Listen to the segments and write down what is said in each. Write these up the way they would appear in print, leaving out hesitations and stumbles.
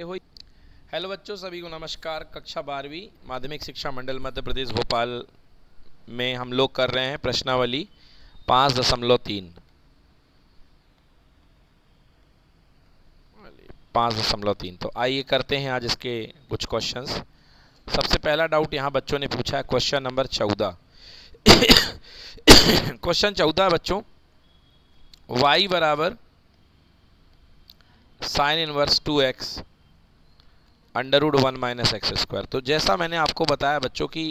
हो। हेलो बच्चों, सभी को नमस्कार। कक्षा 12वीं माध्यमिक शिक्षा मंडल मध्य प्रदेश भोपाल में हम लोग कर रहे हैं प्रश्नावली 5.3। 5.3 तो आइए करते हैं आज इसके कुछ क्वेश्चंस। सबसे पहला डाउट यहाँ बच्चों ने पूछा है, क्वेश्चन नंबर 14। क्वेश्चन 14 बच्चों, y बराबर sine inverse 2x under root 1 minus x square. तो जैसा मैंने आपको बताया बच्चों कि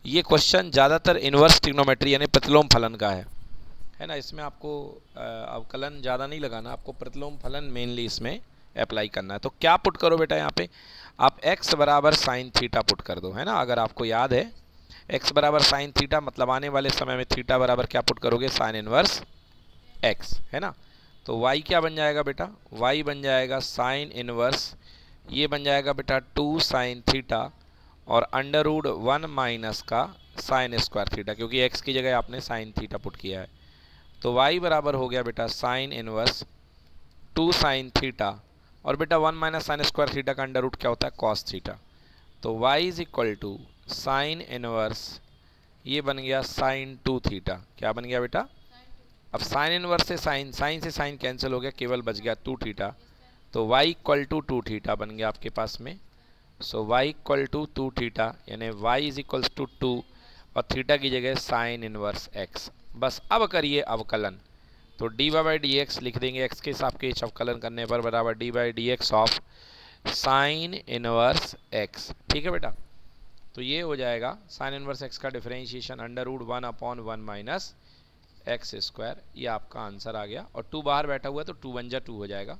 ये क्वेश्चन ज़्यादातर इनवर्स ट्रिग्नोमेट्री यानी प्रतिलोम फलन का है ना। इसमें आपको अवकलन ज़्यादा नहीं लगाना, आपको प्रतिलोम फलन मेनली इसमें अप्लाई करना है। तो क्या पुट करो बेटा, यहाँ पे आप x बराबर साइन थीटा पुट कर दो, है ना। अगर आपको याद है x बराबर साइन थीटा मतलब आने वाले समय में थीटा बराबर क्या पुट करोगे, साइन इनवर्स x, है ना। तो y क्या बन जाएगा बेटा, y बन जाएगा साइन इनवर्स, ये बन जाएगा बेटा 2 साइन थीटा और अंडर रूट 1 माइनस का साइन स्क्वायर थीटा, क्योंकि x की जगह आपने साइन थीटा पुट किया है। तो y बराबर हो गया बेटा साइन इनवर्स 2 साइन थीटा और बेटा 1 माइनस साइन स्क्वायर थीटा का अंडर रूट क्या होता है, कॉस थीटा। तो y is equal to sine inverse, ये बन गया साइन 2 थीटा। क्या बन गया बेटा, अब साइन इनवर्स से साइन, साइन से साइन कैंसिल हो गया, केवल बच गया 2 थीटा। तो y इक्वल टू 2 थीटा बन गया आपके पास में। सो y इक्वल टू 2 थीटा यानी y इज इक्वल्स टू 2 और थीटा की जगह साइन इनवर्स x। बस अब करिए अवकलन, तो dy बाई डी एक्स लिख देंगे x के हिसाब के अवकलन करने पर बराबर d by D x of sine inverse x। ठीक है बेटा, तो ये हो जाएगा साइन इनवर्स x का differentiation under root 1 upon 1 minus x square. ये आपका आंसर आ गया और 2 बाहर बैठा हुआ है तो 2 वन जा 2 हो जाएगा।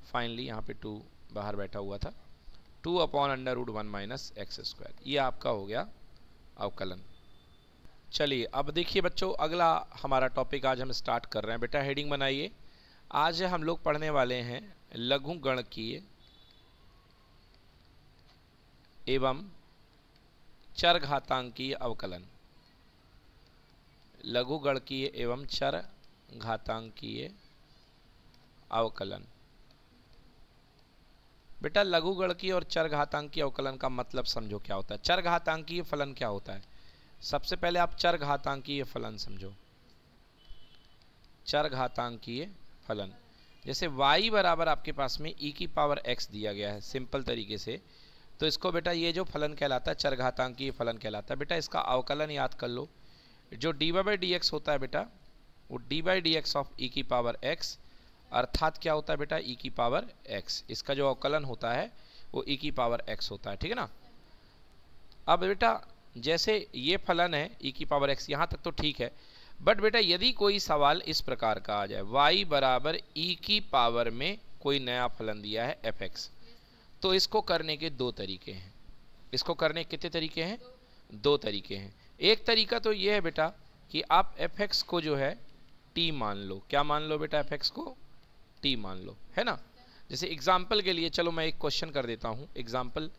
फाइनली यहाँ पे 2 बाहर बैठा हुआ था, 2 upon under root 1 minus x square, ये आपका हो गया अवकलन। चलिए अब देखिए बच्चों, अगला हमारा टॉपिक आज हम स्टार्ट कर रहे हैं। बेटा हेडिंग बनाइए, आज हम लोग पढ़ने वाले हैं लघुगणकीय एवं चरघातांकीय अवकलन। लघुगणकीय एवं चरघातांकीय अवकलन। बेटा लघुगणकीय और चरघातांकीय अवकलन का मतलब समझो क्या होता है। चरघातांकीय फलन क्या होता है, सबसे पहले आप चरघातांकीय फलन समझो। चरघातांकीय फलन जैसे y बराबर आपके पास में e की पावर x दिया गया है सिंपल तरीके से, तो इसको बेटा ये जो फलन कहलाता है चरघातांकीय फलन कहलाता है। बेटा इसका अवकलन याद कर लो, जो डी बाई डी एक्स होता है बेटा वो D by D x of E की पावर x, अर्थात क्या होता है बेटा e की पावर x। इसका जो अवकलन होता है वो e की पावर x होता है, ठीक है ना। अब बेटा जैसे ये फलन है e की पावर x, यहाँ तक तो ठीक है। बट बेटा यदि कोई सवाल इस प्रकार का आ जाए, y बराबर e की पावर में कोई नया फलन दिया है fx, तो इसको करने के दो तरीके हैं। इसको करने कितने तरीके हैं, दो तरीके हैं। एक तरीका तो ये है बेटा कि आप fx को जो है t मान लो। क्या मान लो बेटा, fx को t मान लो, है ना। जैसे एग्जाम्पल के लिए चलो मैं एक क्वेश्चन कर देता हूं, एग्जाम्पल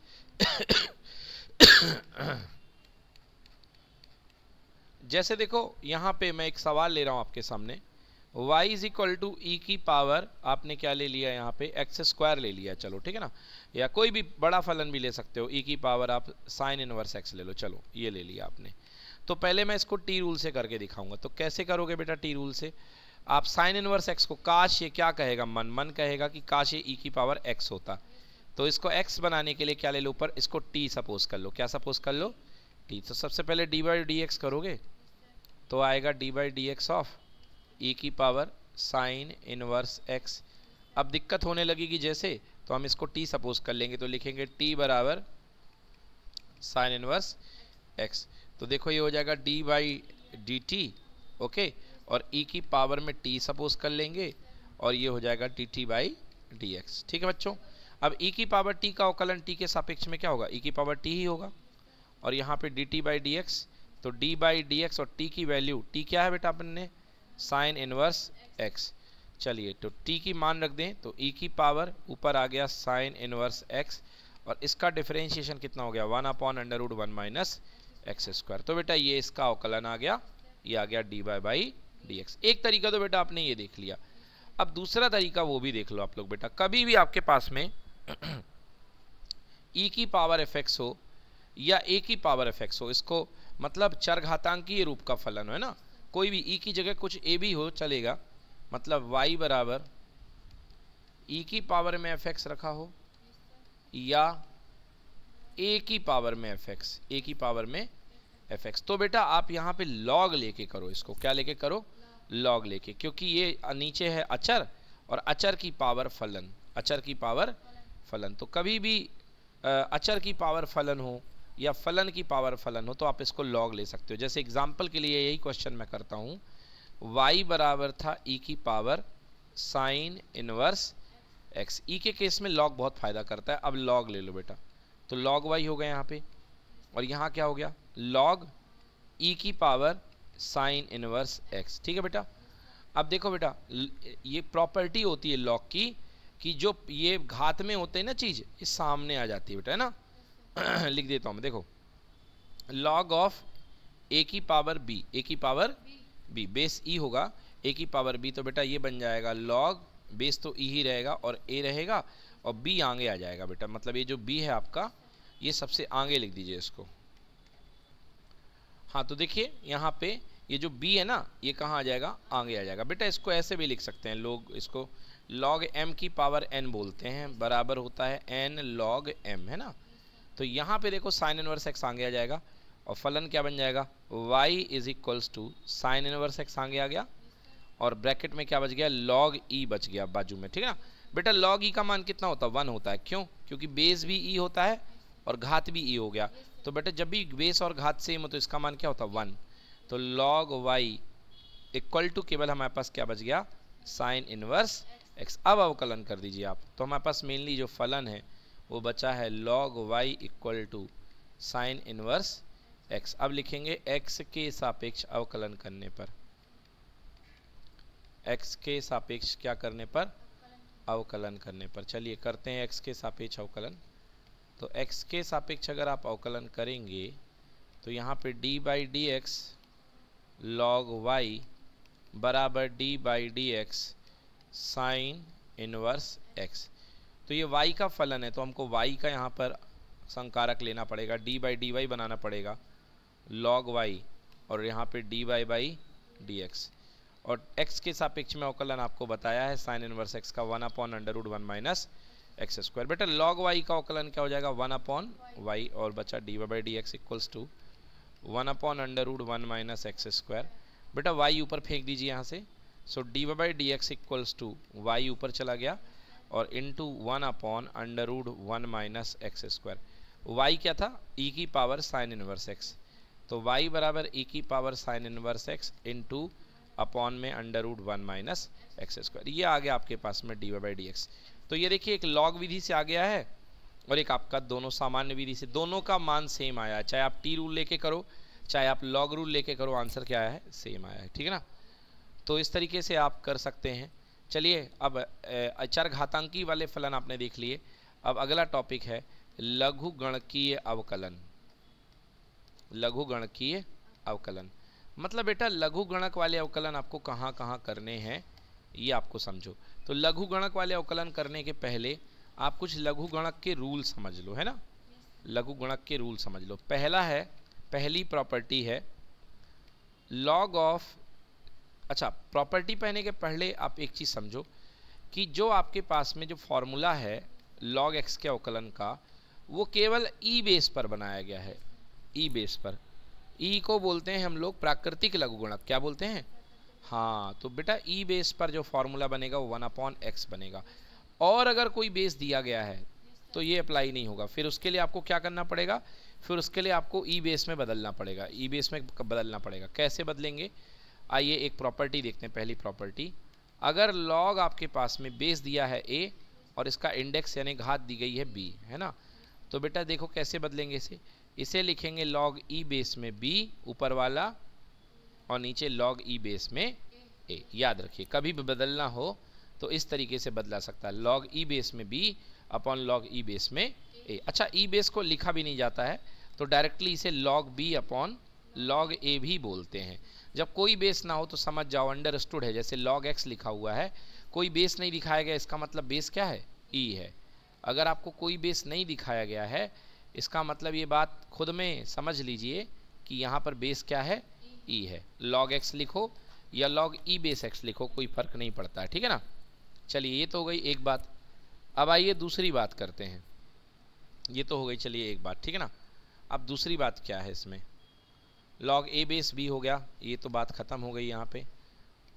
जैसे देखो यहां पे मैं एक सवाल ले रहा हूं आपके सामने, y इज इक्वल टू ई की पावर आपने क्या ले लिया, यहाँ पे एक्स स्क्वायर ले लिया, चलो ठीक है ना। या कोई भी बड़ा फलन भी ले सकते हो, ई की पावर आप साइन इनवर्स एक्स ले लो, चलो ये ले लिया आपने। तो पहले मैं इसको टी रूल से करके दिखाऊंगा। तो कैसे करोगे बेटा, टी रूल से आप साइन इनवर्स एक्स को, काश ये क्या कहेगा, मन मन कहेगा कि काश ये ई की पावर एक्स होता, तो इसको एक्स बनाने के लिए क्या ले लो ऊपर, इसको टी सपोज कर लो। क्या सपोज कर लो, टी। तो सबसे पहले डी बाई डी एक्स करोगे तो आएगा D by D x of E की पावर साइन इनवर्स एक्स। अब दिक्कत होने लगेगी जैसे, तो हम इसको टी सपोज कर लेंगे, तो लिखेंगे टी बराबर साइन इनवर्स एक्स। तो देखो ये हो जाएगा D by D T, okay, और ई की पावर में टी सपोज कर लेंगे और ये हो जाएगा D T by D x. ठीक है बच्चों, अब ई की पावर टी का अवकलन टी के सापेक्ष में क्या होगा, ई की पावर टी ही होगा, और यहाँ पे D T by D x, तो डी बाई डी एक्स और टी की वैल्यू, टी क्या है बेटा अपन ने, साइन इनवर्स एक्स। चलिए तो टी की मान रख दें, तो ई की पावर ऊपर आ गया साइन इनवर्स एक्स और इसका डिफरेंशिएशन कितना हो गया, 1 upon under root 1 minus x square. तो बेटा ये इसका अवकलन आ गया, ये आ गया D by by D x. एक तरीका तो बेटा आपने ये देख लिया। अब दूसरा तरीका वो भी देख लो आप लोग बेटा। कभी भी आपके पास में ई की पावर एफ एक्स हो या ए की पावर एफ एक्स हो, इसको मतलब चरघातांकीय रूप का फलन है ना, कोई भी ई की जगह कुछ ए भी हो चलेगा, मतलब y बराबर ई की पावर में एफ एक्स रखा हो या ए की पावर में एफ एक्स, ए की पावर में एफ एक्स। तो बेटा आप यहाँ पे लॉग लेके करो, इसको क्या लेके करो, लॉग लेके, क्योंकि ये नीचे है अचर और अचर की पावर फलन, अचर की पावर फलन। तो कभी भी अचर की पावर फलन हो या फलन की पावर फलन हो तो आप इसको लॉग ले सकते हो। जैसे एग्जाम्पल के लिए यही क्वेश्चन मैं करता हूँ, y बराबर था ई की पावर साइन इनवर्स x। ई के केस में लॉग बहुत फायदा करता है, अब लॉग ले लो बेटा, तो लॉग y हो गया यहाँ पे, और यहाँ क्या हो गया, लॉग ई की पावर साइन इनवर्स x। ठीक है बेटा। अब देखो बेटा, ये प्रॉपर्टी होती है लॉग की कि जो ये घात में होते हैं ना चीज़, ये सामने आ जाती है बेटा, है ना। लिख देता हूँ मैं, देखो लॉग ऑफ ए की पावर बी, ए की पावर बी, बेस ई होगा, ए की पावर बी, तो बेटा ये बन जाएगा लॉग, बेस तो ई ही रहेगा और ए रहेगा और बी आगे आ जाएगा बेटा, मतलब ये जो बी है आपका ये सबसे आगे लिख दीजिए इसको। हाँ तो देखिए यहाँ पे ये जो b है ना, ये कहाँ आ जाएगा, आगे आ जाएगा बेटा। इसको ऐसे भी लिख सकते हैं लोग, इसको log m की पावर n बोलते हैं, बराबर होता है n log m, है ना। तो यहाँ पे देखो साइन इनवर्स x आगे आ जाएगा और फलन क्या बन जाएगा, y is equals to sine inverse x आगे आ गया और ब्रैकेट में क्या बच गया, log e बच गया बाजू में। ठीक है ना बेटा। log e का मान कितना होता है, 1 होता है, क्यों, क्योंकि बेस भी e होता है और घात भी e हो गया। तो बेटा जब भी बेस और घात सेम हो तो इसका मान क्या होता है, 1। तो log y इक्वल टू केवल हमारे पास क्या बच गया, साइन इनवर्स x। अब अवकलन कर दीजिए आप, तो हमारे पास मेनली जो फलन है वो बचा है log y equal to sine inverse x। अब लिखेंगे x के सापेक्ष अवकलन करने पर, x के सापेक्ष क्या करने पर, अवकलन करने पर। चलिए करते हैं x के सापेक्ष अवकलन। तो x के सापेक्ष अगर आप अवकलन करेंगे तो यहाँ पे d by D x log y बराबर d by D x sine inverse x। तो ये y का फलन है तो हमको y का यहाँ पर संकारक लेना पड़ेगा, d बाई डी वाई बनाना पड़ेगा log y और यहाँ पे dy बाई डी एक्स। और x के सापेक्ष में अवकलन आपको बताया है साइन इनवर्स x का 1/√1 माइनस एक्स स्क्वायर। बेटा log y का अवकलन क्या हो जाएगा, 1/y और बचा dy by D x equals to 1/√1 minus x square. बेटा y ऊपर फेंक दीजिए यहाँ से, so dy by D x equals to y ऊपर चला गया और into 1/√1 minus x square. y क्या था, e की पावर साइन इनवर्स x, तो y बराबर e की power sine inverse x into upon में √1 माइनस एक्स स्क्वायर। ये आ गया आपके पास में dy बाई डी एक्स। तो ये देखिए एक लॉग विधि से आ गया है और एक आपका दोनों सामान्य विधि से, दोनों का मान सेम आया है, चाहे आप टी रूल लेके करो चाहे आप लॉग रूल लेके करो, आंसर क्या आया है, सेम आया है। ठीक है ना। तो इस तरीके से आप कर सकते हैं। चलिए अब अचर घातांकी वाले फलन आपने देख लिए, अब अगला टॉपिक है लघुगणकीय अवकलन। लघुगणकीय अवकलन मतलब बेटा लघुगणक वाले अवकलन आपको कहाँ कहाँ करने हैं ये आपको समझो। तो लघुगणक वाले अवकलन करने के पहले आप कुछ लघुगणक के रूल समझ लो, है ना। लघुगणक के रूल समझ लो। पहला है, पहली प्रॉपर्टी है लॉग ऑफ, अच्छा प्रॉपर्टी पहले के पहले आप एक चीज़ समझो कि जो आपके पास में जो फॉर्मूला है log x के अवकलन का वो केवल ई बेस पर बनाया गया है, ई बेस पर। ई को बोलते हैं हम लोग प्राकृतिक लघुगणक, क्या बोलते हैं, हाँ। तो बेटा ई बेस पर जो फॉर्मूला बनेगा वो 1/x बनेगा, और अगर कोई बेस दिया गया है तो ये अप्लाई नहीं होगा। फिर उसके लिए आपको क्या करना पड़ेगा, फिर उसके लिए आपको ई बेस में बदलना पड़ेगा, ई बेस में बदलना पड़ेगा। कैसे बदलेंगे, आइए एक प्रॉपर्टी देखते हैं। पहली प्रॉपर्टी, अगर लॉग आपके पास में बेस दिया है a और इसका इंडेक्स यानी घात दी गई है b, है ना, तो बेटा देखो कैसे बदलेंगे इसे लिखेंगे log e बेस में b ऊपर वाला और नीचे log e बेस में a। याद रखिए कभी भी बदलना हो तो इस तरीके से बदला सकता है, log e बेस में b upon log e base में a। अच्छा e बेस को लिखा भी नहीं जाता है तो डायरेक्टली इसे log b upon log a भी बोलते हैं। जब कोई बेस ना हो तो समझ जाओ अंडरस्टूड है, जैसे log x लिखा हुआ है, कोई बेस नहीं दिखाया गया, इसका मतलब बेस क्या है, e है। अगर आपको कोई बेस नहीं दिखाया गया है, इसका मतलब ये बात खुद में समझ लीजिए कि यहाँ पर बेस क्या है, ई है। log x लिखो या log e बेस x लिखो, कोई फर्क नहीं पड़ता है, ठीक है ना। चलिए ये तो हो गई एक बात। अब आइए दूसरी बात करते हैं। ये तो हो गई चलिए एक बात, ठीक है ना। अब दूसरी बात क्या है इसमें, log a बेस b हो गया, ये तो बात खत्म हो गई यहाँ पे।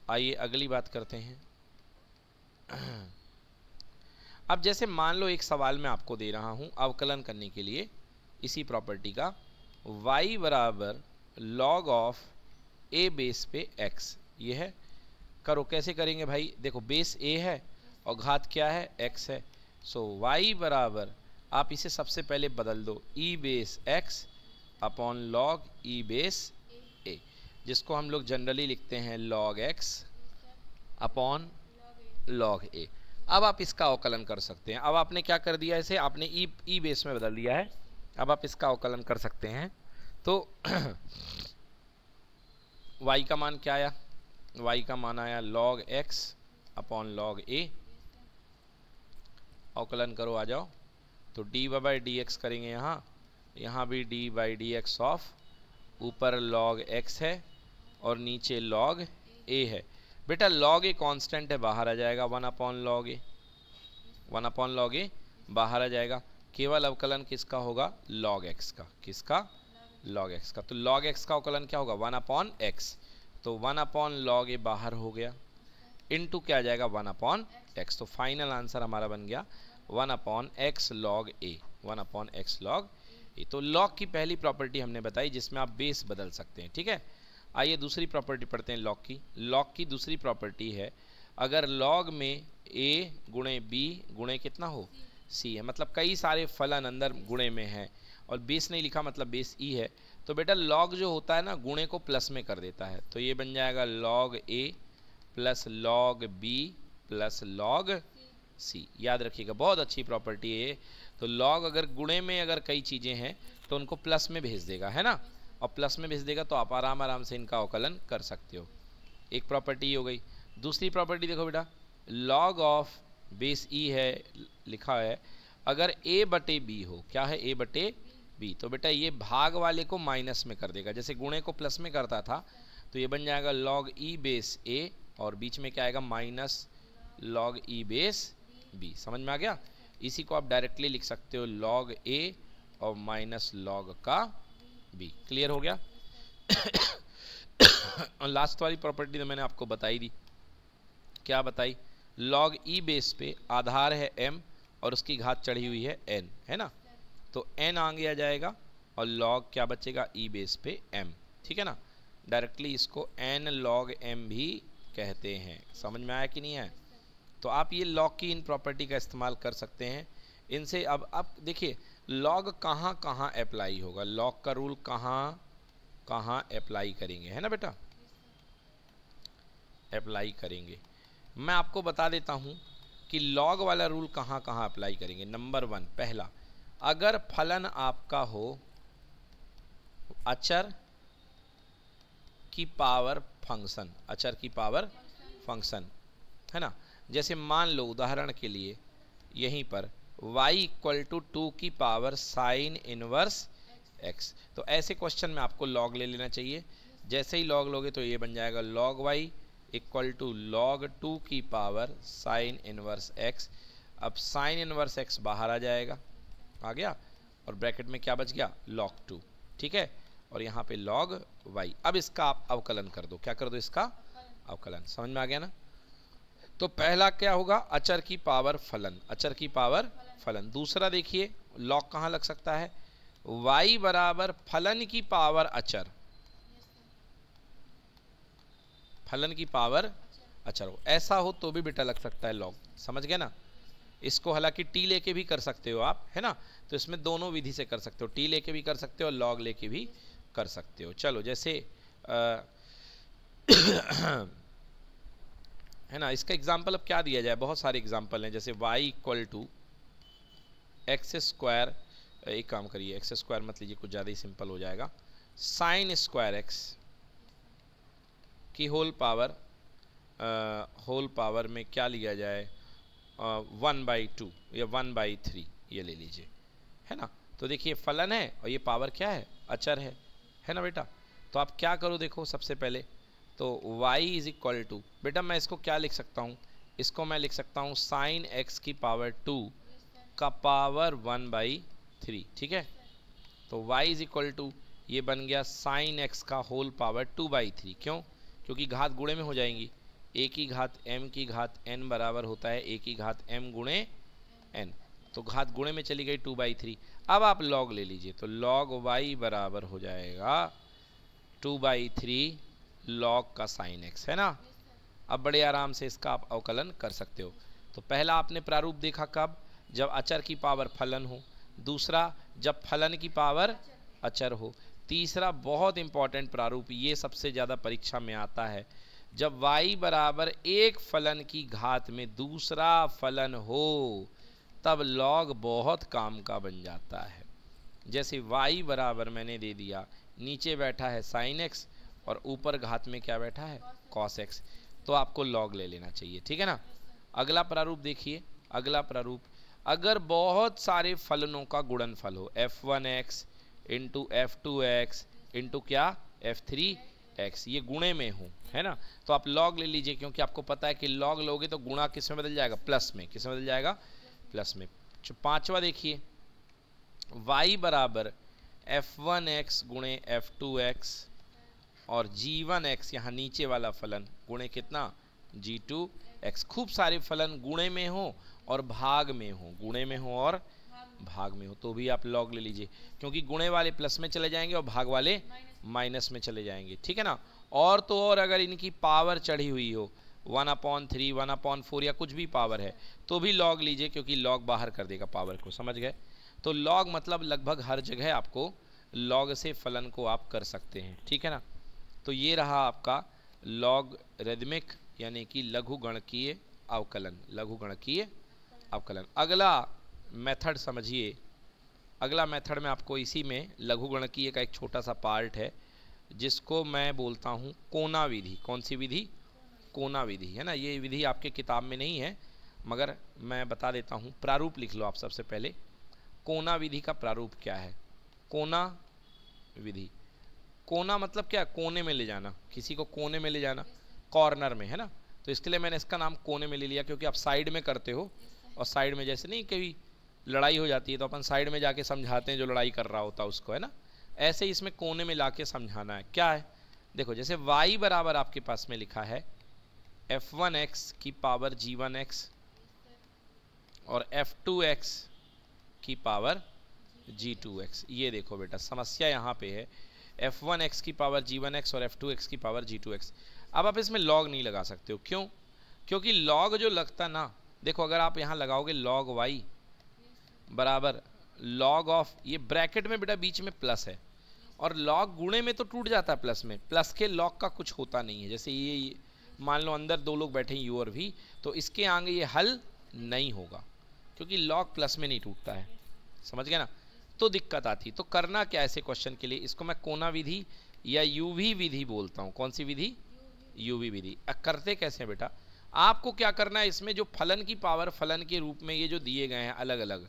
आइए अगली बात करते हैं। अब जैसे मान लो एक सवाल मैं आपको दे रहा हूं अवकलन करने के लिए इसी प्रॉपर्टी का, y बराबर log ऑफ a बेस पे x, ये है। करो, कैसे करेंगे भाई, देखो बेस a है और घात क्या है, x है। सो y बराबर, आप इसे सबसे पहले बदल दो, e base x upon log e base a, जिसको हम लोग जनरली लिखते हैं log x upon log a। अब आप इसका अवकलन कर सकते हैं। अब आपने क्या कर दिया, इसे आपने e बेस में बदल दिया है। अब आप इसका अवकलन कर सकते हैं। तो y का मान क्या आया, y का मान आया log x upon log a। अवकलन करो, आ जाओ। तो dy बाई डी एक्स करेंगे, यहाँ भी dy by D x of, ऊपर log x है और नीचे log a है। बेटा log a कांस्टेंट है, बाहर आ जाएगा, 1 upon log a, 1 upon log a बाहर आ जाएगा। केवल अवकलन किसका होगा, log x का, किसका, log x का। तो log x का अवकलन क्या होगा, 1 अपॉन x, तो 1 अपॉन log a बाहर हो गया, इनटू क्या आ जाएगा, 1 अपॉन x। तो फाइनल आंसर हमारा बन गया 1 upon x log a, 1 upon x log a। तो log की पहली प्रॉपर्टी हमने बताई जिसमें आप बेस बदल सकते हैं, ठीक है। आइए दूसरी प्रॉपर्टी पढ़ते हैं log की। log की दूसरी प्रॉपर्टी है, अगर log में a गुणे b गुणे कितना हो, c है, मतलब कई सारे फलन अंदर गुणे में है और बेस नहीं लिखा, मतलब बेस e है। तो बेटा log जो होता है ना, गुणे को प्लस में कर देता है, तो ये बन जाएगा log a plus log b plus log c। याद रखिएगा, बहुत अच्छी प्रॉपर्टी है ये। तो log अगर गुणे में अगर कई चीज़ें हैं तो उनको प्लस में भेज देगा, है ना, और प्लस में भेज देगा तो आप आराम से इनका अवकलन कर सकते हो। एक प्रॉपर्टी हो गई। दूसरी प्रॉपर्टी देखो बेटा, log ऑफ बेस e है लिखा है, अगर a बटे b हो, क्या है, a बटे b, तो बेटा ये भाग वाले को माइनस में कर देगा, जैसे गुणे को प्लस में करता था, तो ये बन जाएगा log e बेस a और बीच में क्या आएगा, minus log e base b। समझ में आ गया। इसी को आप डायरेक्टली लिख सकते हो log a और माइनस log का b। क्लियर हो गया। और लास्ट वाली प्रॉपर्टी तो मैंने आपको बताई दी, क्या बताई, log e बेस पे आधार है m और उसकी घात चढ़ी हुई है n, है ना, तो n आगे आ जाएगा और log क्या बचेगा, e बेस पे m, ठीक है ना। डायरेक्टली इसको n log m भी कहते हैं। समझ में आया कि नहीं है। तो आप ये log की इन प्रॉपर्टी का इस्तेमाल कर सकते हैं इनसे। अब देखिए log कहाँ कहाँ अप्लाई होगा, log का रूल कहाँ कहाँ अप्लाई करेंगे, है ना बेटा, अप्लाई करेंगे। मैं आपको बता देता हूँ कि log वाला रूल कहाँ कहाँ अप्लाई करेंगे। नंबर 1, पहला, अगर फलन आपका हो अचर की पावर फंक्शन, अचर की पावर फंक्शन, है ना। जैसे मान लो उदाहरण के लिए यहीं पर y इक्वल टू 2 की पावर साइन इनवर्स x, तो ऐसे क्वेश्चन में आपको log ले लेना चाहिए। जैसे ही log लोगे तो ये बन जाएगा log y equal to log 2 की पावर साइन इनवर्स x। अब साइन इनवर्स x बाहर आ जाएगा, आ गया, और ब्रैकेट में क्या बच गया, log 2, ठीक है, और यहाँ पे log y। अब इसका आप अवकलन कर दो, क्या कर दो, इसका अवकलन। समझ में आ गया ना। तो पहला क्या होगा, अचर की पावर फलन, अचर की पावर फलन। दूसरा देखिए log कहाँ लग सकता है, y बराबर फलन की पावर अचर, फलन की पावर अचर हो, ऐसा हो तो भी बेटा लग सकता है log। समझ गए ना। इसको हालांकि t लेके भी कर सकते हो आप, है ना, तो इसमें दोनों विधि से कर सकते हो, t लेके भी कर सकते हो और log लेके भी कर सकते हो। चलो जैसे है ना, इसका एग्जाम्पल अब क्या दिया जाए, बहुत सारे एग्जाम्पल हैं। जैसे y equal to x square, एक काम करिए एक्स स्क्वायर मत लीजिए, कुछ ज़्यादा ही सिंपल हो जाएगा, साइन स्क्वायर एक्स की होल पावर में क्या लिया जाए, 1/2 या 1/3 ये ले लीजिए, है ना। तो देखिए फलन है और ये पावर क्या है, अचर है ना बेटा। तो आप क्या करो देखो, सबसे पहले तो y इज इक्वल टू, बेटा मैं इसको क्या लिख सकता हूँ, इसको मैं लिख सकता हूँ साइन x की पावर 2 का पावर 1/3, ठीक है। तो y इज इक्वल टू ये बन गया साइन x का होल पावर 2/3, क्यों, क्योंकि घात गुणे में हो जाएंगी, a की घात m की घात n बराबर होता है a की घात m गुणे n, तो घात गुणे में चली गई 2/3। अब आप log ले लीजिए, तो log y बराबर हो जाएगा 2/3 log का साइन x, है ना। अब बड़े आराम से इसका आप अवकलन कर सकते हो। तो पहला आपने प्रारूप देखा कब, जब अचर की पावर फलन हो, दूसरा जब फलन की पावर अचर हो, तीसरा बहुत इंपॉर्टेंट प्रारूप, ये सबसे ज़्यादा परीक्षा में आता है, जब y बराबर एक फलन की घात में दूसरा फलन हो, तब log बहुत काम का बन जाता है। जैसे y बराबर मैंने दे दिया, नीचे बैठा है sin x और ऊपर घात में क्या बैठा है, cos x, तो आपको log ले लेना चाहिए, ठीक है ना। अगला प्रारूप देखिए, अगला प्रारूप, अगर बहुत सारे फलनों का गुणनफल हो, f1x इंटू f2x इंटू क्या f3x, ये गुणे में हो, है ना, तो आप log ले लीजिए, क्योंकि आपको पता है कि log लोगे तो गुणा किस में बदल जाएगा, प्लस में, किस में बदल जाएगा, प्लस में। पांचवा देखिए, y बराबर f1x गुणे f2x और g1x, यहाँ नीचे वाला फलन गुणे कितना, g2x। खूब सारे फलन गुणे में हो और भाग में हो, गुणे में हो और भाग में हो, तो भी आप log ले लीजिए, क्योंकि गुणे वाले प्लस में चले जाएंगे और भाग वाले माइनस में चले जाएंगे, ठीक है ना। और तो और अगर इनकी पावर चढ़ी हुई हो 1/3 1/4 या कुछ भी पावर है, तो भी log लीजिए, क्योंकि log बाहर कर देगा पावर को, समझ गए। तो log मतलब लगभग हर जगह आपको log से फलन को आप कर सकते हैं, ठीक है ना। तो ये रहा आपका लॉगरिदमिक यानी कि लघुगणकीय अवकलन, लघुगणकीय अवकलन। अगला मेथड समझिए, अगला मेथड में आपको इसी में लघुगणकीय का एक छोटा सा पार्ट है, जिसको मैं बोलता हूँ कोना विधि। कौन सी विधि, कोना विधि, है ना। ये विधि आपके किताब में नहीं है, मगर मैं बता देता हूँ, प्रारूप लिख लो आप सबसे पहले। कोना विधि का प्रारूप क्या है, कोना विधि, कोना मतलब क्या, कोने में ले जाना, किसी को कोने में ले जाना, कॉर्नर में, है ना। तो इसके लिए मैंने इसका नाम कोने में ले लिया, क्योंकि आप साइड में करते हो, और साइड में जैसे नहीं कभी लड़ाई हो जाती है तो अपन साइड में जाके समझाते हैं जो लड़ाई कर रहा होता है उसको, है ना। ऐसे ही इसमें कोने में लाके समझाना है। क्या है, देखो जैसे y बराबर आपके पास में लिखा है f1x की पावर g1x और f2x की पावर g2x। ये देखो बेटा समस्या यहाँ पे है, f1x की पावर g1x और f2x की पावर g2x। अब आप इसमें log नहीं लगा सकते हो, क्यों, क्योंकि log जो लगता ना, देखो अगर आप यहाँ लगाओगे log y बराबर log ऑफ, ये ब्रैकेट में बेटा बीच में प्लस है, और log गुणे में तो टूट जाता है प्लस में, प्लस के log का कुछ होता नहीं है। जैसे ये मान लो अंदर दो लोग बैठे हैं u और v, तो इसके आगे ये हल नहीं होगा, क्योंकि log प्लस में नहीं टूटता है, समझ गए ना। तो दिक्कत आती, तो करना क्या ऐसे क्वेश्चन के लिए, इसको मैं कोना विधि या यूवी विधि बोलता हूँ। कौन सी विधि, यूवी विधि। करते कैसे हैं बेटा, आपको क्या करना है, इसमें जो फलन की पावर फलन के रूप में ये जो दिए गए हैं अलग अलग,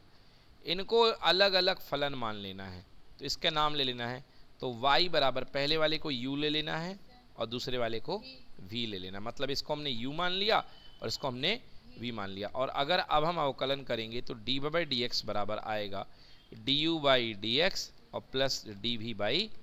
इनको अलग अलग फलन मान लेना है, तो इसका नाम ले लेना है। तो y बराबर पहले वाले को u ले लेना है और दूसरे वाले को v ले लेना, मतलब इसको हमने u मान लिया और इसको हमने v मान लिया। और अगर अब हम अवकलन करेंगे तो dy/dx बराबर आएगा du/dx और प्लस dv/dx,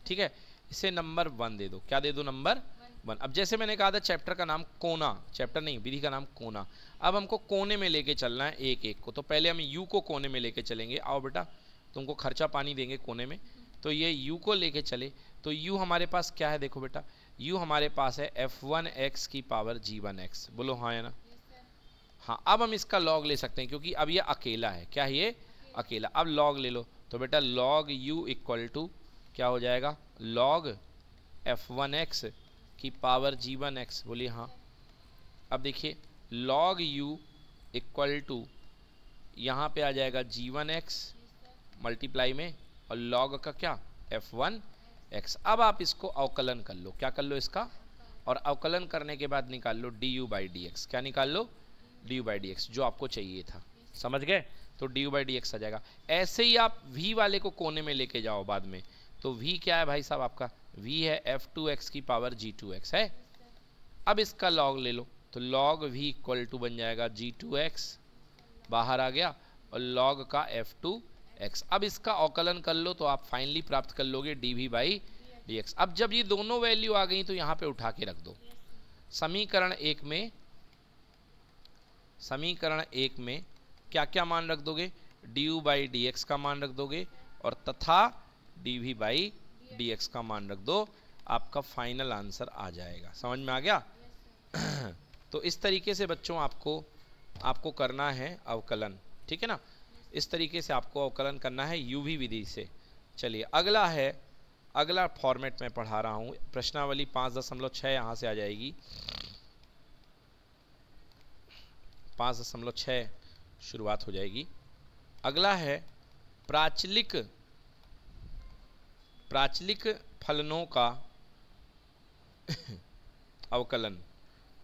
ठीक है। इसे नंबर 1 दे दो, क्या दे दो, नंबर 1। अब जैसे मैंने कहा था चैप्टर का नाम कोना, चैप्टर नहीं विधि का नाम कोना, अब हमको कोने में लेके चलना है एक एक को। तो पहले हम u को कोने में लेके चलेंगे, आओ बेटा तुमको खर्चा पानी देंगे कोने में। तो ये u को लेके चले, तो u हमारे पास क्या है, देखो बेटा u हमारे पास है f1x की पावर g1x, बोलो हाँ या ना। हाँ, अब हम इसका log ले सकते हैं, क्योंकि अब ये अकेला है, क्या है ये अकेला। अब log ले लो, तो बेटा log u इक्वल टू क्या हो जाएगा, log f1x की पावर g1x, बोलिए हाँ। अब देखिए log u इक्वल टू यहाँ पे आ जाएगा g1x मल्टीप्लाई में और log का क्या f1x। अब आप इसको अवकलन कर लो, क्या कर लो इसका, और अवकलन करने के बाद निकाल लो du/dx, क्या निकाल लो D U by D X, जो आपको चाहिए था, समझ गए? तो D U by D X आ जाएगा। ऐसे ही आप v वाले को कोने में लेके जाओ बाद में, तो v क्या है भाई साहब आपका? v है f2x की पावर g2x है। अब इसका लॉग ले लो, तो लॉग v इक्वल टू बन जाएगा g2x, बाहर आ गया, और लॉग का f2x। अब इसका अवकलन कर लो तो आप फाइनली प्राप्त कर लोगे dv बाई dx। अब जब ये दोनों वैल्यू आ गई तो यहाँ पे उठा के रख दो। समीकरण एक में क्या क्या मान रख दोगे? du बाई dx का मान रख दोगे, और तथा dv बाई dx का मान रख दो, आपका फाइनल आंसर आ जाएगा। समझ में आ गया? तो इस तरीके से बच्चों आपको करना है अवकलन, ठीक है ना? इस तरीके से आपको अवकलन करना है यूवी विधि से। चलिए अगला फॉर्मेट में पढ़ा रहा हूँ, प्रश्नावली 5.6 यहाँ से आ जाएगी। 5.6 शुरुआत हो जाएगी। अगला है प्राचलिक फलनों का अवकलन,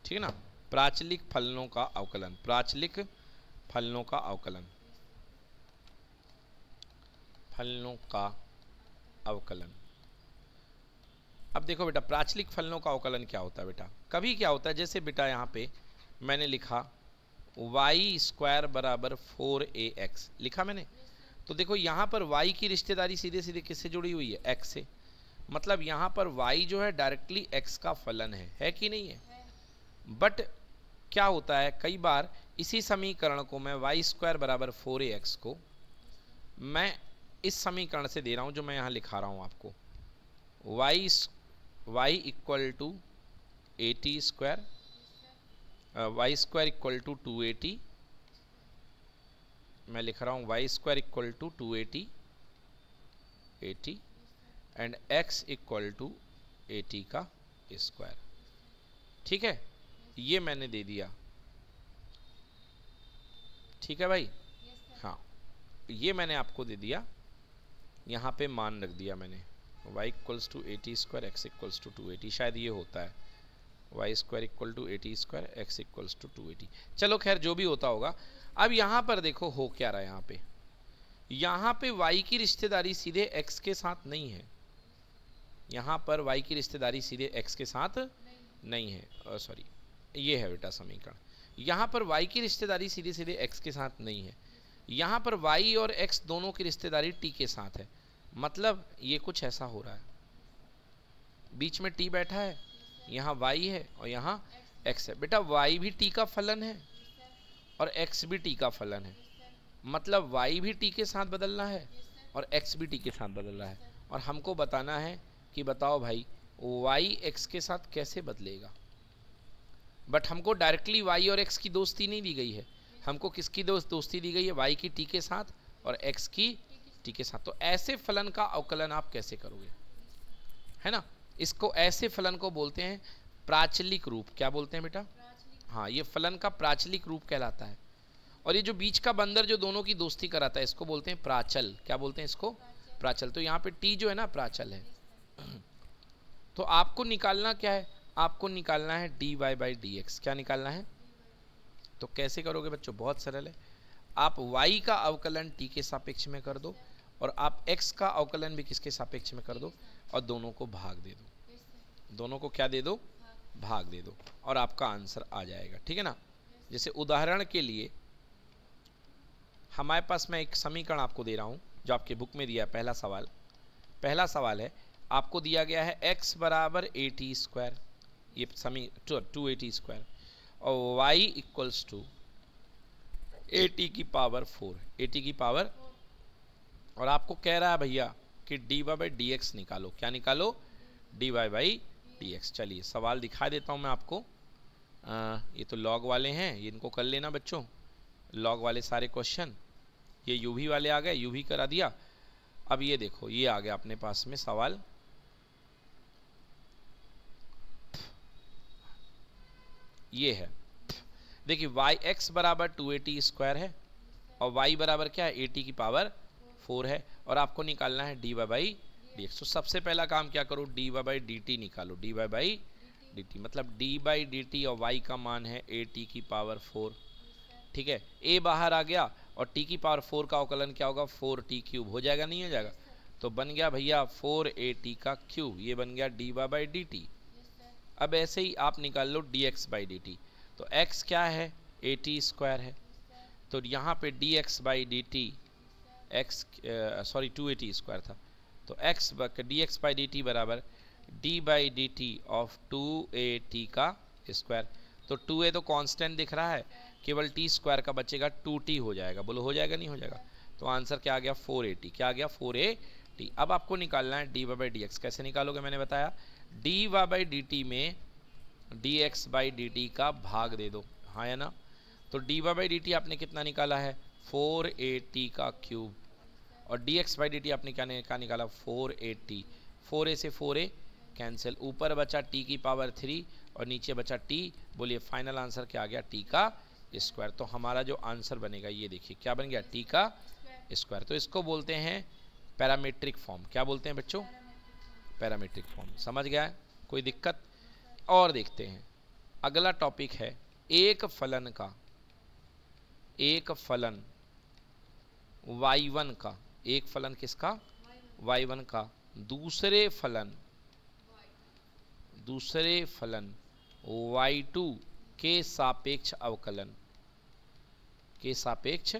ठीक है ना? प्राचलिक फलनों का अवकलन। अब देखो बेटा, प्राचलिक फलनों का अवकलन क्या होता है बेटा? कभी क्या होता है, जैसे बेटा यहाँ पे मैंने लिखा y² बराबर 4ax लिखा मैंने, तो देखो यहाँ पर y की रिश्तेदारी सीधे सीधे किससे जुड़ी हुई है? x से। मतलब यहाँ पर y जो है डायरेक्टली x का फलन है कि नहीं है? बट क्या होता है, कई बार इसी समीकरण को मैं y² बराबर 4ax को मैं इस समीकरण से दे रहा हूँ, जो मैं यहाँ लिखा रहा हूँ आपको, y equal to 80² y² equal to 280, मैं लिख रहा हूँ y² equal to 280 and x equal to 80 का स्क्वायर। ठीक है, ये मैंने दे दिया। ठीक है भाई, हाँ, ये मैंने आपको दे दिया, यहाँ पे मान रख दिया मैंने y equals to 80² x equals to 280, शायद ये होता है y² equal to 80² x equals to 280। चलो खैर, जो भी होता होगा। अब यहाँ पर देखो हो क्या रहा है, यहाँ पे y की रिश्तेदारी सीधे x के साथ नहीं है, यहाँ पर y की रिश्तेदारी सीधे x के साथ नहीं है, सॉरी ये है बेटा समीकरण, यहाँ पर y की रिश्तेदारी सीधे सीधे x के साथ नहीं है, यहाँ पर y और x दोनों की रिश्तेदारी t के साथ है। मतलब ये कुछ ऐसा हो रहा है, बीच में t बैठा है, यहाँ y है और यहाँ x है। बेटा y भी t का फलन है और x भी t का फलन है, मतलब y भी t के साथ बदलना है और x भी t के साथ बदल रहा है, और हमको बताना है कि बताओ भाई y x के साथ कैसे बदलेगा। बट हमको डायरेक्टली y और x की दोस्ती नहीं दी गई है, हमको किसकी दोस्ती दी गई है? y की t के साथ और x की t के साथ। तो ऐसे फलन का अवकलन आप कैसे करोगे, है ना? इसको ऐसे फलन को बोलते हैं प्राचलिक रूप। क्या बोलते हैं बेटा? हाँ, ये फलन का प्राचलिक रूप कहलाता है। और ये जो बीच का बंदर जो दोनों की दोस्ती कराता है, इसको बोलते हैं प्राचल। क्या बोलते हैं इसको? प्राचल। तो यहाँ पे t जो है ना प्राचल है। तो आपको निकालना क्या है? आपको निकालना है dy बाई dx। क्या निकालना है? तो कैसे करोगे बच्चों? बहुत सरल है, आप y का अवकलन t के सापेक्ष में कर दो और आप x का अवकलन भी किसके सापेक्ष में कर दो, और दोनों को भाग दे दो। दोनों को क्या दे दो? भाग दे दो, और आपका आंसर आ जाएगा। ठीक है ना? जैसे उदाहरण के लिए हमारे पास मैं एक समीकरण आपको दे रहा हूं जो आपके बुक में दिया है। पहला सवाल है, आपको दिया गया है x बराबर 80², ये 280² और y इक्वल्स टू 80 की पावर 4, 80 की पावर, और आपको कह रहा है भैया कि dy बाई dx निकालो। क्या निकालो? dy by dx। चलिए सवाल दिखा देता हूं मैं आपको। ये तो लॉग वाले हैं, ये इनको कर लेना बच्चों, लॉग वाले सारे क्वेश्चन। ये uv वाले आ गए, uv करा दिया। अब ये देखो, ये आ गया अपने पास में सवाल। ये है, देखिए x बराबर 280² है और y बराबर क्या है? 80 की पावर 4 है, और आपको निकालना है dy बाई dx। तो सबसे पहला काम क्या करो? dy बाई dt निकालो। dy बाई dt मतलब d बाई dt और y का मान है 80 की पावर 4, ठीक है, a बाहर आ गया और t की पावर 4 का अवकलन क्या होगा 4t क्यूब हो जाएगा, नहीं हो जाएगा? तो बन गया भैया 4at का क्यूब, ये बन गया dy बाई डी टी। अब ऐसे ही आप निकाल लो dx बाई डी टी। तो x क्या है, at स्क्वायर है, तो यहाँ पे dx by D T x, sorry 2at square था, तो x dx by D T बराबर d by D T of 2at का स्क्वायर। तो 2a तो कांस्टेंट दिख रहा है, केवल t स्क्वायर का बचेगा 2t हो जाएगा। बोलो हो जाएगा नहीं हो जाएगा? तो आंसर क्या आ गया 4at, क्या आ गया 4at। अब आपको निकालना है dy बाई डी एक्स। कैसे निकालोगे मैंने बताया, dy बाई डी टी में dx बाई डी टी का भाग दे दो, हाँ या ना? तो dy बाई डी टी आपने कितना निकाला है 4at का क्यूब, और dx बाई डी टी आपने क्या निकाला 4at। 4a से 4a कैंसिल, ऊपर बचा t की पावर 3 और नीचे बचा t। बोलिए फाइनल आंसर क्या आ गया t का स्क्वायर। तो हमारा जो आंसर बनेगा ये देखिए क्या बन गया t का स्क्वायर। तो इसको बोलते हैं पैरामीट्रिक फॉर्म। क्या बोलते हैं बच्चों? Parametric form. समझ गया है? कोई दिक्कत? और देखते हैं अगला टॉपिक है एक फलन का, एक फलन y1 का, एक फलन किसका y1 का दूसरे फलन y2 के सापेक्ष अवकलन, के सापेक्ष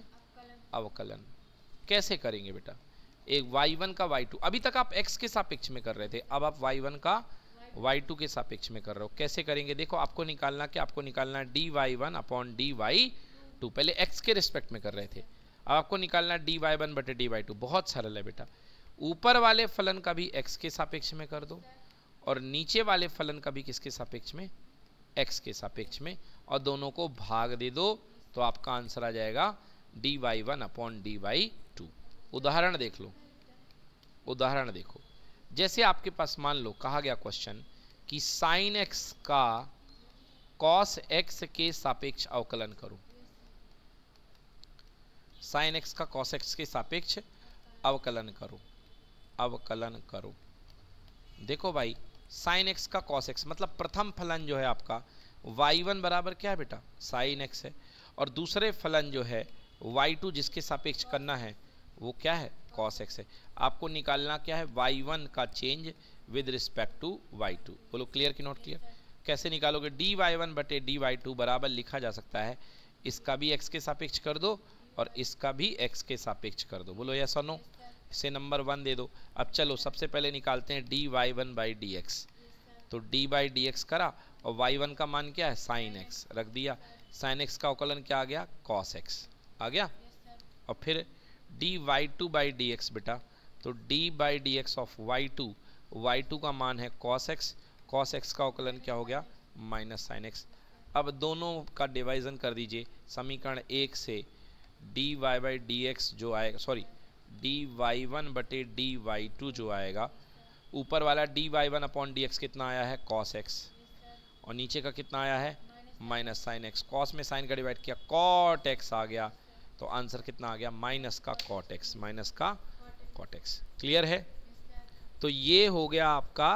अवकलन कैसे करेंगे बेटा? एक y1 का y2, अभी तक आप x के सापेक्ष में कर रहे थे, अब आप y1 का y2 के सापेक्ष में कर रहे हो। कैसे करेंगे देखो, आपको निकालना क्या, आपको निकालना dy1 अपॉन dy2। पहले x के रिस्पेक्ट में कर रहे थे, अब आपको निकालना dy1 बटे dy2। बहुत सरल है बेटा, ऊपर वाले फलन का भी x के सापेक्ष में कर दो और नीचे वाले फलन का भी किसके सापेक्ष में, x के सापेक्ष में, और दोनों को भाग दे दो तो आपका आंसर आ जाएगा dy1 अपॉन dy2। उदाहरण देख लो, उदाहरण देखो, जैसे आपके पास मान लो कहा गया क्वेश्चन कि साइन x का कॉस x के सापेक्ष अवकलन करो, साइन x का कॉस x के सापेक्ष अवकलन करो, अवकलन करो। देखो भाई साइन x का कॉस x मतलब प्रथम फलन जो है आपका y1 बराबर क्या है बेटा साइन x है, और दूसरे फलन जो है y2 जिसके सापेक्ष करना है वो क्या है cos x है। आपको निकालना क्या है y1 का change with respect to y2। बोलो क्लियर कि नॉट क्लियर? कैसे निकालोगे? dy1 बटे dy2 बराबर लिखा जा सकता है, इसका भी x के सापेक्ष कर दो और इसका भी x के सापेक्ष कर दो। बोलो यस और नो? इसे नंबर 1 दे दो। अब चलो सबसे पहले निकालते हैं dy1 बाई dx। तो d बाई dx करा और y1 का मान क्या है साइन x रख दिया, साइन x का अवकलन क्या आ गया cos x आ गया। और फिर dy2 बाई dx बेटा, तो d by dx of y2, y2 का मान है cos x, cos x का अवकलन क्या हो गया माइनस साइन x। अब दोनों का डिवाइजन कर दीजिए समीकरण 1 से, dy बाई dx जो आएगा, सॉरी dy1 बटे dy2 जो आएगा, ऊपर वाला dy1 अपॉन dx कितना आया है cos x और नीचे का कितना आया है माइनस साइन x। cos में साइन का डिवाइड किया cot x आ गया, तो आंसर कितना आ गया माइनस का cot x, माइनस का cot x। क्लियर है? तो ये हो गया आपका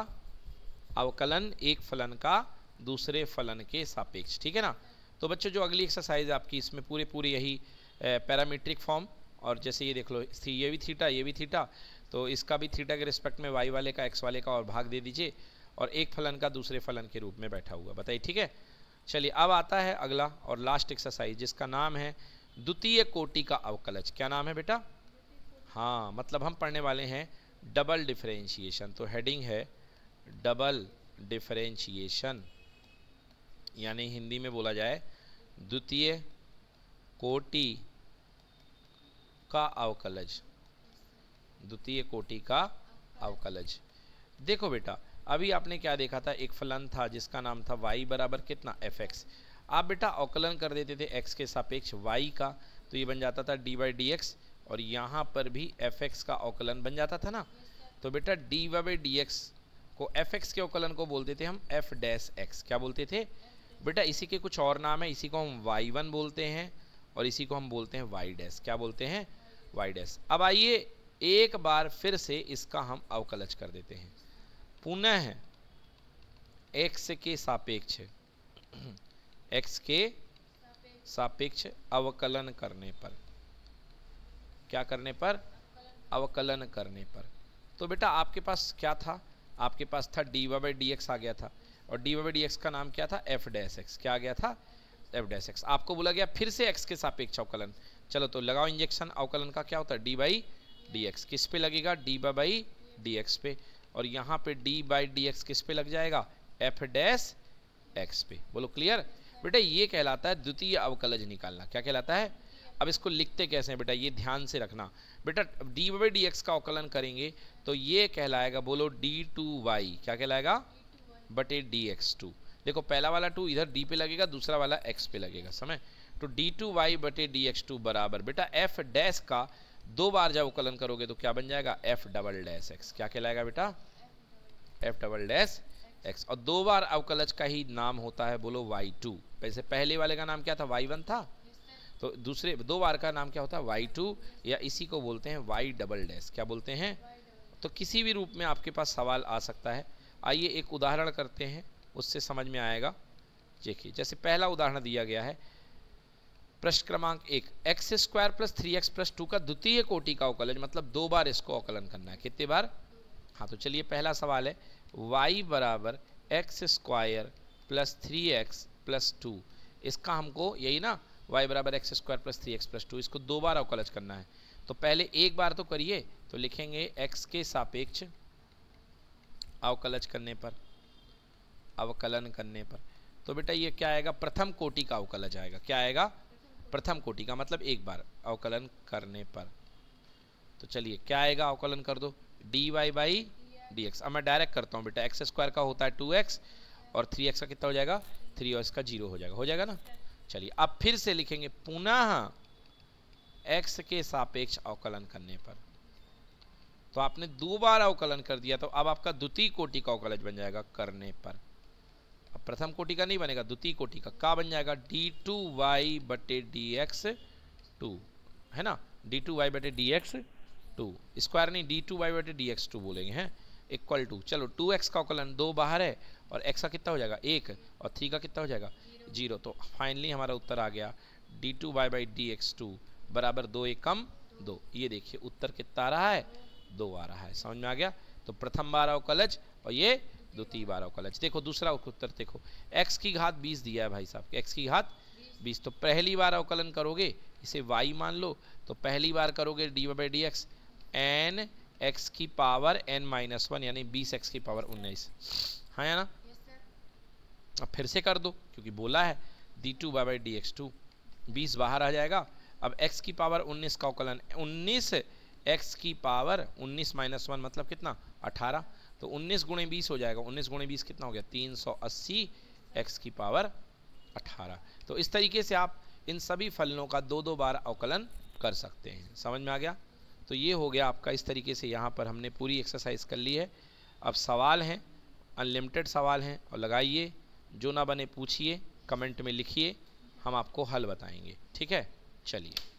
अवकलन एक फलन का दूसरे फलन के सापेक्ष। ठीक है ना? तो बच्चों जो अगली एक्सरसाइज है आपकी, इसमें पूरे यही पैरामीट्रिक फॉर्म, और जैसे ये देख लो ये भी थीटा ये भी थीटा, तो इसका भी थीटा के रिस्पेक्ट में y वाले का x वाले का और भाग दे दीजिए, और एक फलन का दूसरे फलन के रूप में बैठा हुआ। बताइए ठीक है? चलिए अब आता है अगला और लास्ट एक्सरसाइज जिसका नाम है द्वितीय कोटि का अवकलज। क्या नाम है बेटा? हाँ, मतलब हम पढ़ने वाले हैं डबल डिफरेंशिएशन। तो हेडिंग है डबल डिफरेंशिएशन, यानी हिंदी में बोला जाए द्वितीय कोटि का अवकलज, द्वितीय कोटि का अवकलज। देखो बेटा अभी आपने क्या देखा था, एक फलन था जिसका नाम था y बराबर कितना fx। आप बेटा अवकलन कर देते थे x के सापेक्ष y का, तो ये बन जाता था d बाई डी एक्स, और यहाँ पर भी fx का अवकलन बन जाता था ना। तो बेटा d बाई डी एक्स को fx के अवकलन को बोलते थे हम f डैश x। क्या बोलते थे बेटा? इसी के कुछ और नाम है, इसी को हम y1 बोलते हैं और इसी को हम बोलते हैं y डैश। क्या बोलते हैं? y dash. अब आइए एक बार फिर से इसका हम अवकलज कर देते हैं, पुनः x के सापेक्ष, x के सापेक्ष अवकलन करने पर, क्या करने पर? अवकलन करने पर। तो बेटा आपके पास क्या था? आपके पास था dy बाई डी एक्स आ गया था, और dy बाई डी एक्स का नाम क्या था? F dash x. क्या आ गया था? F dash x. आपको बोला गया फिर से x के सापेक्ष अवकलन। चलो तो लगाओ इंजेक्शन। अवकलन का क्या होता है? D by D x. किस पे लगेगा? डी बाई डी एक्स पे। और यहाँ पे डी बाई डी एक्स किस पे लग जाएगा? एफ डैश एक्स पे। बोलो क्लियर? बेटा ये कहलाता है द्वितीय अवकलज निकालना। क्या कहलाता है? अब इसको लिखते कैसे हैं बेटा, ये ध्यान से रखना। बेटा डी बाई डी एक्स का अवकलन करेंगे तो ये कहलाएगा, बोलो डी टू वाई। क्या कहलाएगा? बटे डी एक्स टू। देखो पहला वाला टू इधर डी पे लगेगा, दूसरा वाला एक्स पे लगेगा। समय तो डी टू वाई बटे डी एक्स टू बराबर बेटा एफ डैश का दो बार जब अवकलन करोगे तो क्या बन जाएगा? F double dash x. क्या कहलाएगा बेटा? F double dash x. और दो बार अवकलज का ही नाम होता है, बोलो y2। वैसे पहले वाले का नाम क्या था? y1 था। तो दूसरे दो बार का नाम क्या होता है? y2, या इसी को बोलते हैं y डबल डैश। क्या बोलते हैं? तो किसी भी रूप में आपके पास सवाल आ सकता है। आइए एक उदाहरण करते हैं, उससे समझ में आएगा। देखिए जैसे पहला उदाहरण दिया गया है, प्रश्न क्रमांक 1, x square plus 3x plus 2 का द्वितीय कोटि का अवकलज, मतलब दो बार इसको अवकलन करना है। कितने बार? हाँ तो चलिए पहला सवाल है y बराबर x square plus 3x plus 2। इसका हमको यही ना, y बराबर x square plus 3x plus 2, इसको दो बार अवकलज करना है। तो पहले एक बार तो करिए, तो लिखेंगे x के सापेक्ष अवकलज करने पर, अवकलन करने पर। तो बेटा ये क्या आएगा? प्रथम कोटि का अवकलज आएगा। क्या आएगा? प्रथम कोटि का, मतलब एक बार अवकलन करने पर। तो चलिए क्या आएगा? अवकलन कर दो, d y by D x. अब मैं डायरेक्ट करता हूँ बेटा, एक्स स्क्वायर का होता है 2x और 3x का कितना हो जाएगा? 3 और इसका 0 हो जाएगा। हो जाएगा ना? चलिए अब फिर से लिखेंगे पुनः x के सापेक्ष अवकलन करने पर। तो आपने दो बार अवकलन कर दिया, तो अब आपका द्वितीय कोटि का अवकलज बन जाएगा करने पर। अब प्रथम कोटि का नहीं बनेगा, द्वितीय कोटि का। क्या बन जाएगा? डी टू वाई बटे डी एक्स टू, है ना? डी टू वाई बटे डी एक्स टू, स्क्वायर नहीं, डी टू वाई बटे डी एक्स टू बोलेंगे, हैं, इक्वल टू। चलो 2x का अवकलन, दो बाहर है, और x का कितना हो जाएगा? 1, और 3 का कितना हो जाएगा? 0। तो फाइनली हमारा उत्तर आ गया d two y by D x two बराबर 2 एकम 2। ये देखिए उत्तर कितना आ रहा है? 2 आ रहा है। समझ में आ गया? तो प्रथम बार अवकलज और ये द्वितीय बार अवकलज। देखो दूसरा उत्तर देखो, x की घात 20 दिया है भाई साहब, x की घात 20। तो पहली बार अवकलन करोगे, इसे y मान लो, तो पहली बार करोगे d by D x n x की पावर n-1, यानी 20x की पावर 19। हाँ या ना? अब फिर से कर दो, क्योंकि बोला है d two by D x two, 20 बाहर आ जाएगा। अब x की पावर 19 का अवकलन, 19 x की पावर 19 - 1 मतलब कितना? 18। तो 19 गुणे 20 हो जाएगा। 19 गुणे 20 कितना हो गया? 380 x की पावर 18। तो इस तरीके से आप इन सभी फलनों का दो दो बार अवकलन कर सकते हैं। समझ में आ गया? तो ये हो गया आपका। इस तरीके से यहाँ पर हमने पूरी एक्सरसाइज कर ली है। अब सवाल हैं, अनलिमिटेड सवाल हैं, और लगाइए, जो ना बने पूछिए, कमेंट में लिखिए, हम आपको हल बताएंगे। ठीक है? चलिए।